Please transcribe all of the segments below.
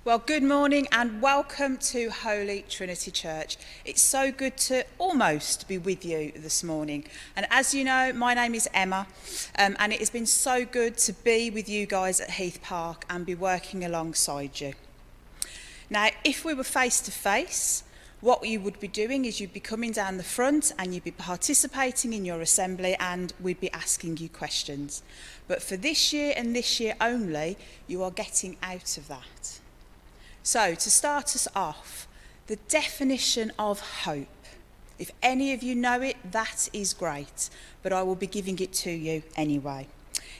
Well, good morning and welcome to Holy Trinity Church. It's so good to almost be with you this morning. And as you know, my name is Emma, and it has been so good to be with you guys at Heath Park and be working alongside you. Now, if we were face to face, what you would be doing is you'd be coming down the front and you'd be participating in your assembly and we'd be asking you questions. But for this year and this year only, you are getting out of that. So, to start us off, the definition of hope. If any of you know it, that is great, but I will be giving it to you anyway.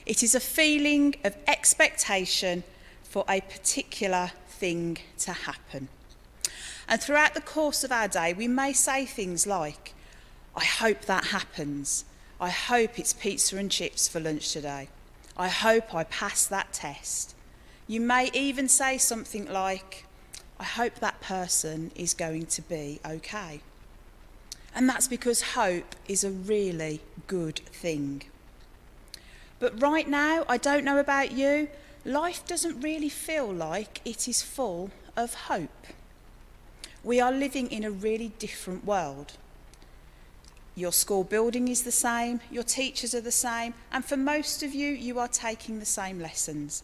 It is a feeling of expectation for a particular thing to happen. And throughout the course of our day, we may say things like, I hope that happens. I hope it's pizza and chips for lunch today. I hope I pass that test. You may even say something like, I hope that person is going to be okay. And that's because hope is a really good thing. But right now, I don't know about you, life doesn't really feel like it is full of hope. We are living in a really different world. Your school building is the same, your teachers are the same, and for most of you, you are taking the same lessons.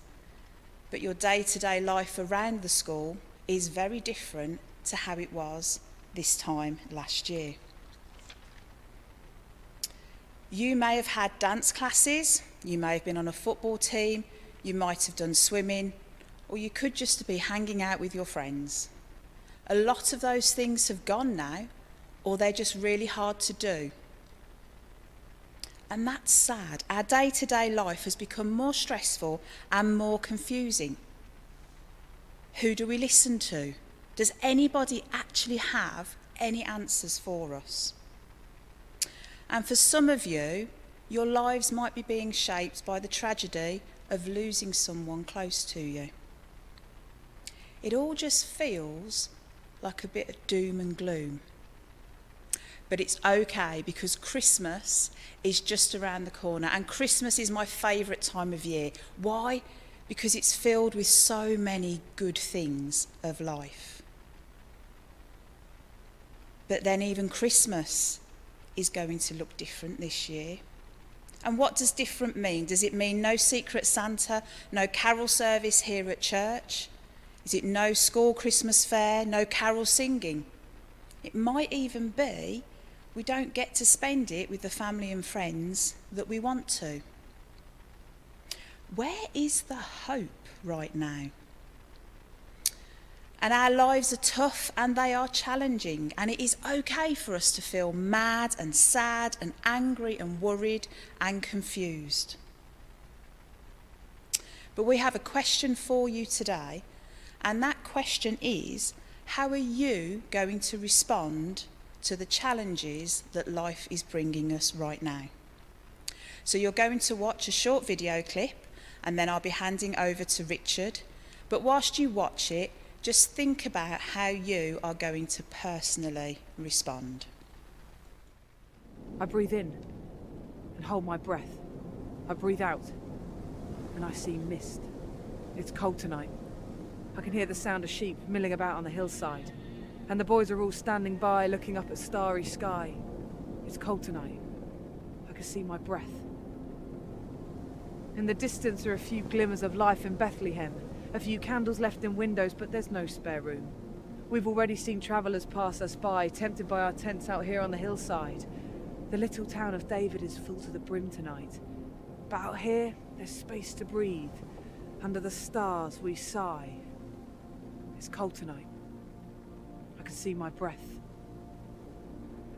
But your day-to-day life around the school is very different to how it was this time last year. You may have had dance classes, you may have been on a football team, you might have done swimming, or you could just be hanging out with your friends. A lot of those things have gone now, or they're just really hard to do. And that's sad. Our day-to-day life has become more stressful and more confusing. Who do we listen to? Does anybody actually have any answers for us? And for some of you, your lives might be being shaped by the tragedy of losing someone close to you. It all just feels like a bit of doom and gloom. But it's okay because Christmas is just around the corner, and Christmas is my favourite time of year. Why? Because it's filled with so many good things of life. But then even Christmas is going to look different this year. And what does different mean? Does it mean no secret Santa, no carol service here at church? Is it no school Christmas fair, no carol singing? It might even be we don't get to spend it with the family and friends that we want to. Where is the hope right now? And our lives are tough and they are challenging, and it is okay for us to feel mad and sad and angry and worried and confused. But we have a question for you today, and that question is, how are you going to respond to the challenges that life is bringing us right now? So you're going to watch a short video clip, and then I'll be handing over to Richard. But whilst you watch it, just think about how you are going to personally respond. I breathe in and hold my breath. I breathe out and I see mist. It's cold tonight. I can hear the sound of sheep milling about on the hillside, and the boys are all standing by looking up at starry sky. It's cold tonight. I can see my breath. In the distance are a few glimmers of life in Bethlehem, a few candles left in windows, but there's no spare room. We've already seen travellers pass us by, tempted by our tents out here on the hillside. The little town of David is full to the brim tonight. But out here, there's space to breathe. Under the stars, we sigh. It's cold tonight. I can see my breath.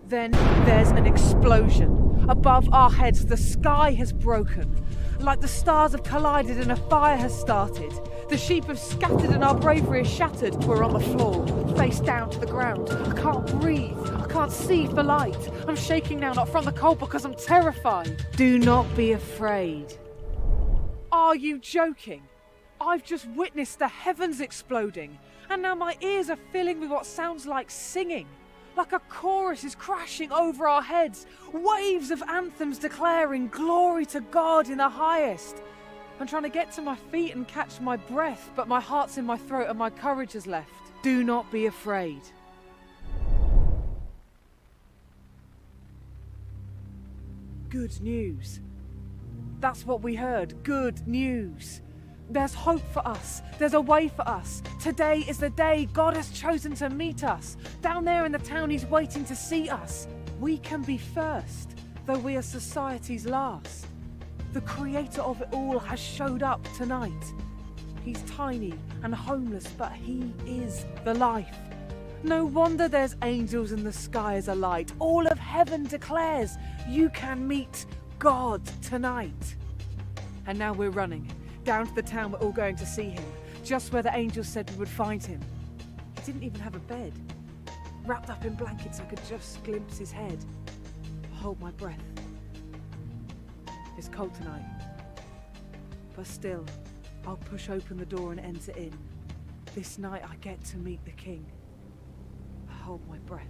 Then there's an explosion. Above our heads, the sky has broken. Like the stars have collided and a fire has started. The sheep have scattered and our bravery is shattered. We're on the floor, face down to the ground. I can't breathe. I can't see for light. I'm shaking now, not from the cold, because I'm terrified. Do not be afraid. Are you joking? I've just witnessed the heavens exploding, and now my ears are filling with what sounds like singing. Like a chorus is crashing over our heads, waves of anthems declaring glory to God in the highest. I'm trying to get to my feet and catch my breath, but my heart's in my throat and my courage has left. Do not be afraid. Good news. That's what we heard. Good news. There's hope for us. There's a way for us. Today is the day God has chosen to meet us. Down there in the town, He's waiting to see us. We can be first, though we are society's last. The creator of it all has showed up tonight. He's tiny and homeless, but He is the life. No wonder there's angels in the sky as a light. All of heaven declares you can meet God tonight. And now we're running down to the town. We're all going to see Him, just where the angels said we would find Him. He didn't even have a bed. Wrapped up in blankets, I could just glimpse His head. Hold my breath. It's cold tonight, but still, I'll push open the door and enter in. This night I get to meet the King. I hold my breath.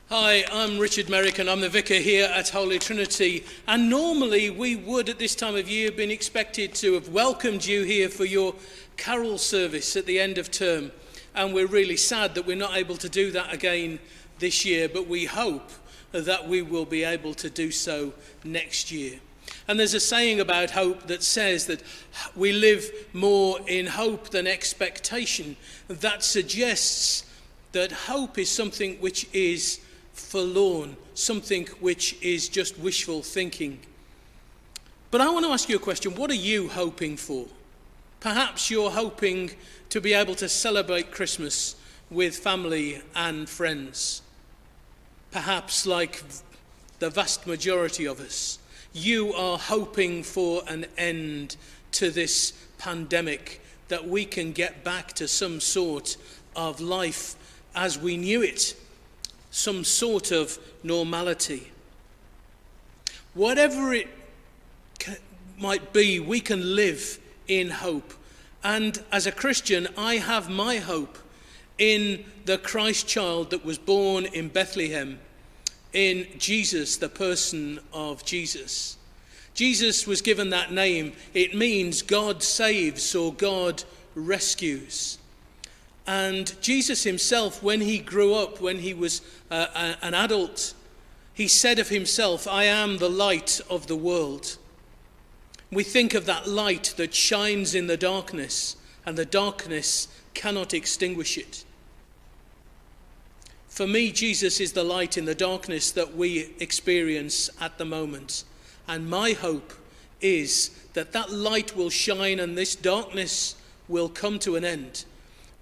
Hi, I'm Richard Merrick and I'm the vicar here at Holy Trinity, and normally we would at this time of year have been expected to have welcomed you here for your carol service at the end of term, and we're really sad that we're not able to do that again this year, but we hope that we will be able to do so next year. And there's a saying about hope that says that we live more in hope than expectation. That suggests that hope is something which is forlorn, something which is just wishful thinking. But I want to ask you a question. What are you hoping for? Perhaps you're hoping to be able to celebrate Christmas with family and friends. Perhaps, like the vast majority of us, you are hoping for an end to this pandemic, that we can get back to some sort of life as we knew it, some sort of normality. Whatever it might be, we can live in hope. And as a Christian, I have my hope in the Christ child that was born in Bethlehem, in Jesus, the person of Jesus. Jesus was given that name. It means God saves or God rescues. And Jesus himself, when he grew up, when he was an adult, he said of himself, "I am the light of the world." We think of that light that shines in the darkness, and the darkness cannot extinguish it. For me, Jesus is the light in the darkness that we experience at the moment. And my hope is that that light will shine and this darkness will come to an end.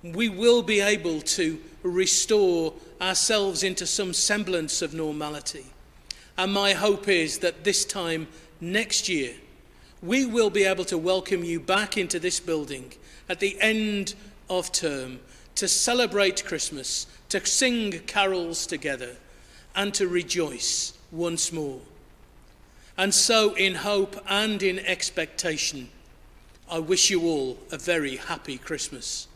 We will be able to restore ourselves into some semblance of normality. And my hope is that this time next year, we will be able to welcome you back into this building at the end of term to celebrate Christmas, to sing carols together, and to rejoice once more. And so, in hope and in expectation, I wish you all a very happy Christmas.